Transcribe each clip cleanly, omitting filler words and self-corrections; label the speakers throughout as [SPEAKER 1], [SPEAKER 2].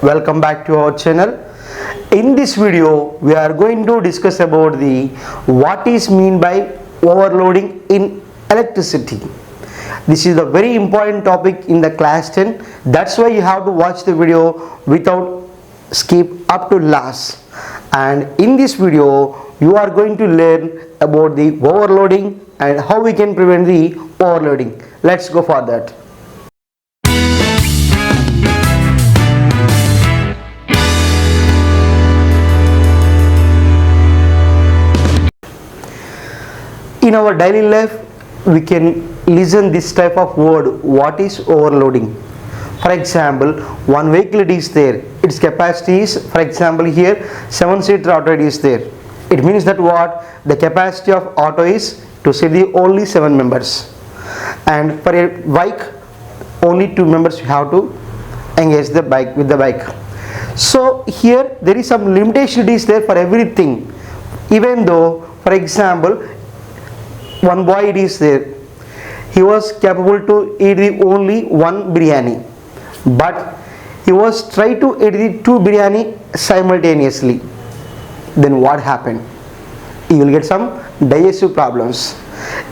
[SPEAKER 1] Welcome back to our channel. In this video we are going to discuss about the what is mean by overloading in electricity. This is a very important topic in the class 10. That's why you have to watch the video without skip up to last. And in this video you are going to learn about the overloading and how we can prevent the overloading. Let's go for that. In our daily life we can listen this type of word, what is overloading. For example, one vehicle it is there, its capacity is, for example here 7-seater auto it is there. It means that what the capacity of auto is to sit the only 7 members, and for a bike only 2 members you have to engage the bike with the bike. So here there is some limitation is there for everything. Even though, for example, one boy it is there, he was capable to eat the only one biryani, but he was trying to eat the 2 biryani simultaneously. Then what happened? He will get some digestive problems.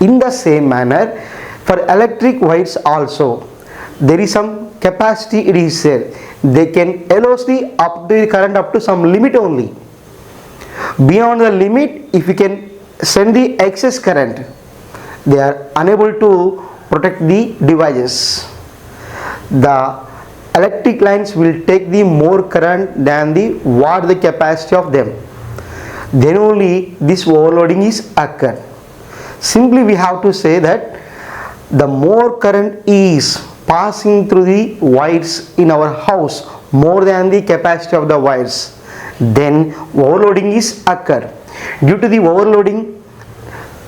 [SPEAKER 1] In the same manner, for electric wires also there is some capacity it is there. They can allow the up to the current up to some limit only. Beyond the limit, if you can send the excess current, they are unable to protect the devices. The electric lines will take the more current than the what the capacity of them. Then only this overloading is occur. Simply we have to say that the more current is passing through the wires in our house more than the capacity of the wires, then overloading is occur. Due to the overloading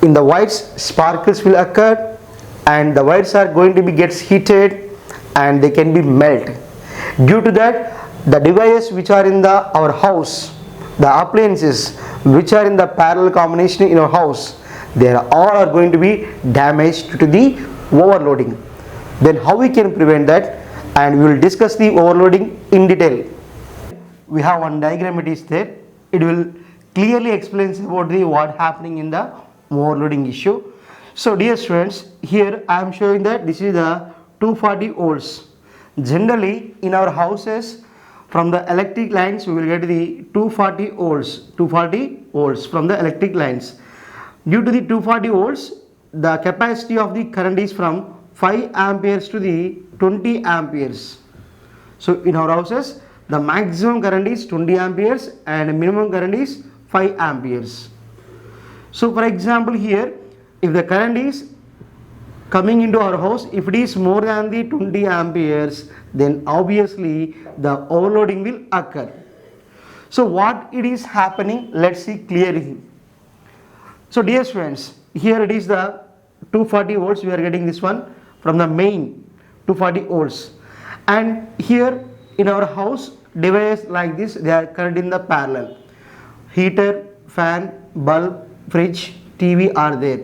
[SPEAKER 1] in the wires, sparkles will occur and the wires are going to be gets heated and they can be melt. Due to that, the devices which are in our house, the appliances which are in the parallel combination in our house, they are all going to be damaged due to the overloading. Then how we can prevent that, and we will discuss the overloading in detail. We have one diagram, it is there. It will clearly explains about the what happening in the overloading issue. So dear students, here I am showing that this is the 240 volts. Generally in our houses, from the electric lines we will get the 240 volts from the electric lines. Due to the 240 volts, the capacity of the current is from 5 amperes to the 20 amperes. So in our houses the maximum current is 20 amperes and minimum current is 5 amperes. So for example here, if the current is coming into our house, if it is more than the 20 amperes, then obviously the overloading will occur. So what it is happening, let's see clearly. So dear students, here it is the 240 volts, we are getting this one from the main 240 volts, and here in our house devices like this, they are current in the parallel. Heater, fan, bulb, fridge, TV are there.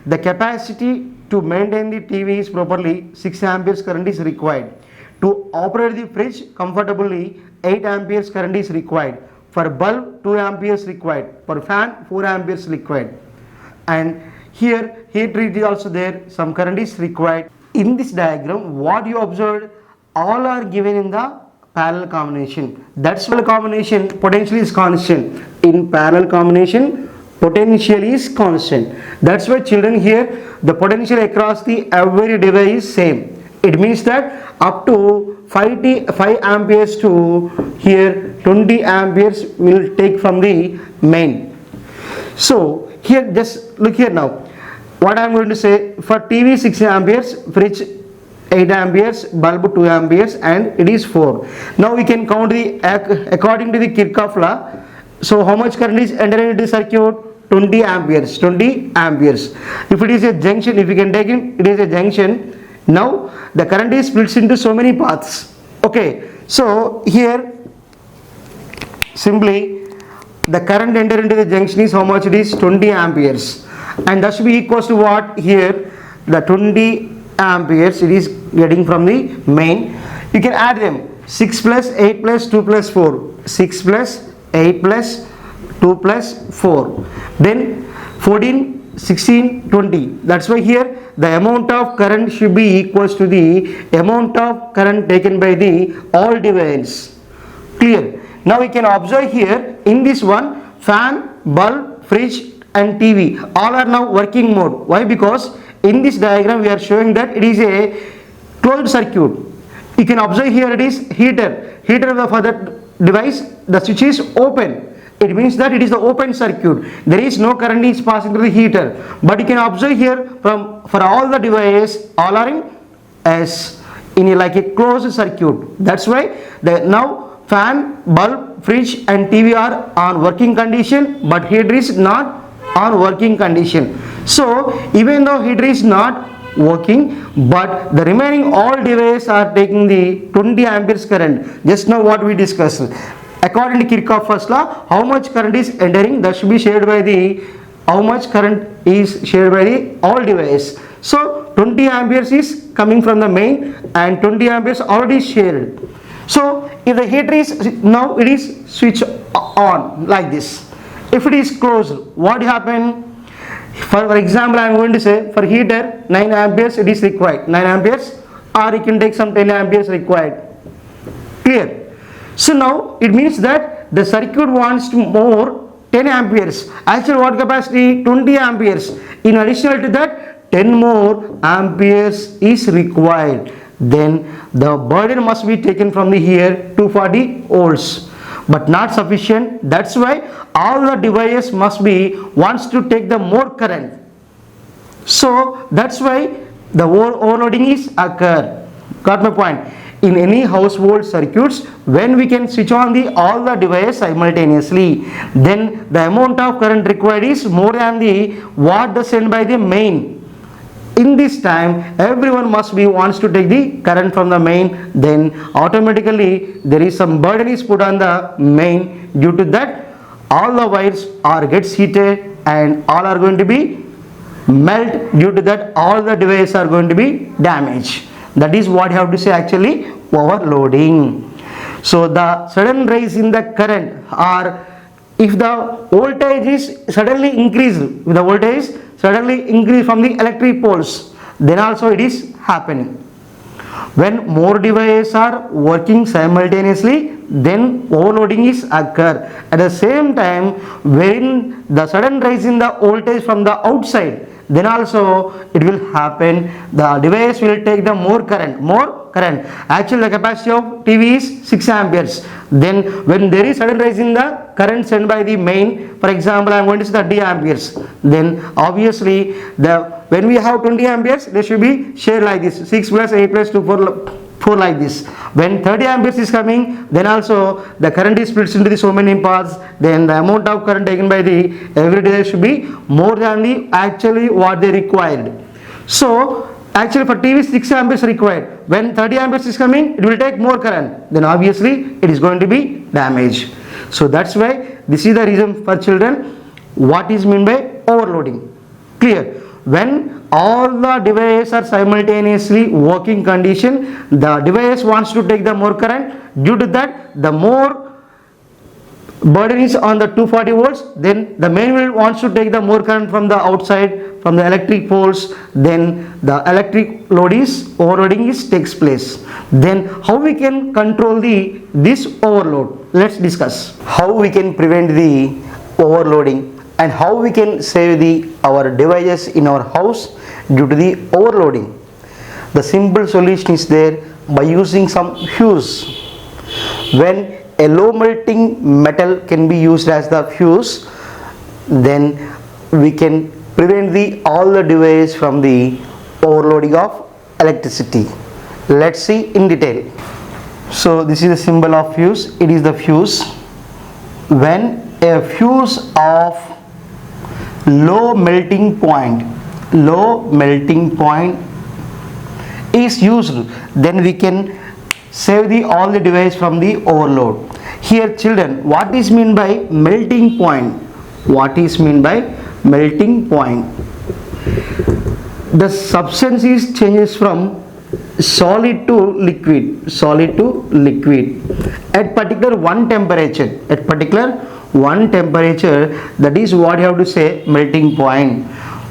[SPEAKER 1] The capacity to maintain the TV is properly 6 amperes current is required. To operate the fridge comfortably 8 amperes current is required. For bulb 2 amperes required. For fan 4 amperes required. And here heat treat is also there, some current is required. In this diagram what you observed, all are given in the parallel combination. That's why combination potential is constant. In parallel combination potential is constant. That's why children here the potential across the every device is same. It means that up to 5 amperes to here 20 amperes will take from the main. So here just look here now. What I am going to say, for TV 6 amperes, fridge 8 amperes, bulb 2 amperes, and it is 4. Now we can count the according to the Kirchhoff law. So how much current is entering into the circuit? 20 amperes. If it is a junction, if you can take it is a junction. Now the current is splits into so many paths. Okay, so here simply the current enter into the junction is how much? It is 20 amperes, and that should be equals to what? Here the 20 amperes it is getting from the main. You can add them. 6 plus 8 plus 2 plus 4. 6 plus 8 plus 2 plus 4. Then 14, 16, 20. That's why here the amount of current should be equals to the amount of current taken by the all devices. Clear? Now we can observe here in this one, fan, bulb, fridge and TV all are now working mode. Why? Because in this diagram we are showing that it is a closed circuit. You can observe here it is heater for that device, the switch is open. It means that it is the open circuit. There is no current is passing through the heater. But you can observe here for all the devices, all are in S, in like a closed circuit. That's why now fan, bulb, fridge and TV are on working condition, but heater is not on working condition. So even though heater is not working, but the remaining all devices are taking the 20 amperes current. Just now what we discussed. According to Kirchhoff's first law, how much current is entering, that should be shared by the how much current is shared by the all devices. So 20 amperes is coming from the main and 20 amperes already shared. So if the heater is now it is switched on like this. If it is closed, what happen? For example, I am going to say for heater 9 amperes it is required, 9 amperes, or you can take some 10 amperes required. Clear? So now it means that the circuit wants to more 10 amperes. Actually what capacity? 20 amperes. In addition to that 10 more amperes is required. Then the burden must be taken from the here 240 volts. But not sufficient. That's why all the devices must be wants to take the more current. So that's why the overloading is occur. Got my point? In any household circuits, when we can switch on the all the devices simultaneously, then the amount of current required is more than the what the sent by the main. In this time, everyone must be wants to take the current from the main. Then automatically there is some burden is put on the main. Due to that, all the wires are gets heated and all are going to be melt. Due to that, all the devices are going to be damaged. That is what you have to say actually overloading. So the sudden rise in the current, or if the voltage is suddenly increased, if the voltage is suddenly increased from the electric poles, then also it is happening. When more devices are working simultaneously, then overloading is occur. At the same time, when the sudden rise in the voltage from the outside, then also it will happen, the device will take the more current. Actually the capacity of TV is 6 amperes. Then when there is sudden rise in the current sent by the main, for example I am going to say 30 amperes, then obviously when we have 20 amperes, they should be shared like this, 6 plus 8 plus 2 4 like this. When 30 amperes is coming, then also the current is split into the so many parts. Then the amount of current taken by the every device should be more than the actually what they required. So actually for TV 6 amperes required. When 30 amperes is coming, it will take more current. Then obviously it is going to be damaged. So that's why this is the reason for children what is meant by overloading. Clear? When all the devices are simultaneously working condition, the device wants to take the more current. Due to that, the more burden is on the 240 volts, then the main will wants to take the more current from the outside, from the electric poles. Then the electric load is overloading is takes place. Then how we can control this overload? Let's discuss how we can prevent the overloading and how we can save our devices in our house due to the overloading. The simple solution is there by using some fuse. When a low melting metal can be used as the fuse, then we can prevent all the devices from the overloading of electricity. Let's see in detail. So this is the symbol of fuse. It is the fuse. When a fuse of low melting point is used, then we can save all the device from the overload. Here children, what is mean by melting point? What is mean by melting point? The substance is changes from solid to liquid, solid to liquid at particular one temperature, at particular one temperature, that is what you have to say melting point.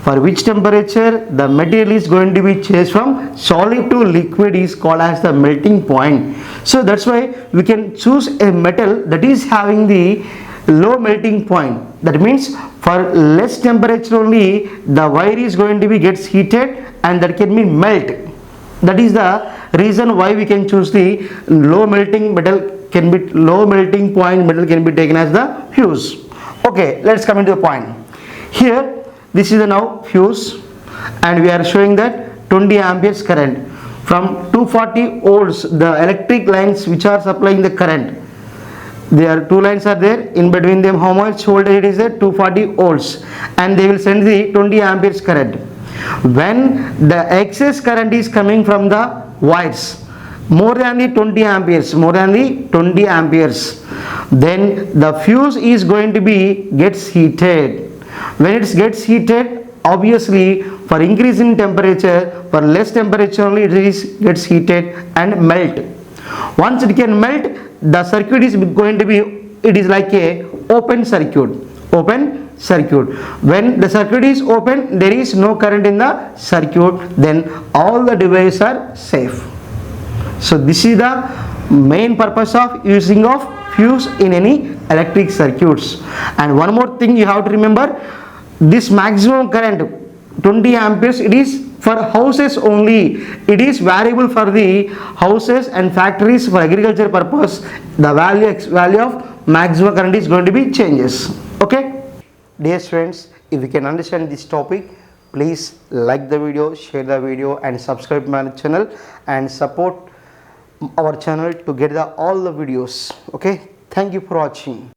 [SPEAKER 1] For which temperature the material is going to be changed from solid to liquid is called as the melting point. So that's why we can choose a metal that is having the low melting point. That means for less temperature only the wire is going to be gets heated and that can be melt. That is the reason why we can choose the low melting metal, can be low melting point metal can be taken as the fuse. Okay, let's come into the point. Here this is the now fuse and we are showing that 20 amperes current from 240 volts, the electric lines which are supplying the current. There are two lines are there, in between them how much voltage it is there, 240 volts, and they will send the 20 amperes current. When the excess current is coming from the wires more than the 20 amperes, more than the 20 amperes, then the fuse is going to be gets heated. When it gets heated, obviously for increase in temperature, for less temperature only it is gets heated and melt. Once it can melt, the circuit is going to be, it is like a open circuit, open circuit. When the circuit is open, there is no current in the circuit, then all the devices are safe. So this is the main purpose of using of fuse in any electric circuits. And one more thing you have to remember, this maximum current 20 amperes, it is for houses only. It is variable for the houses and factories. For agriculture purpose the value of maximum current is going to be changes. Okay, dear students, if you can understand this topic, please like the video, share the video and subscribe my channel and support our channel to get all the videos. Okay, thank you for watching.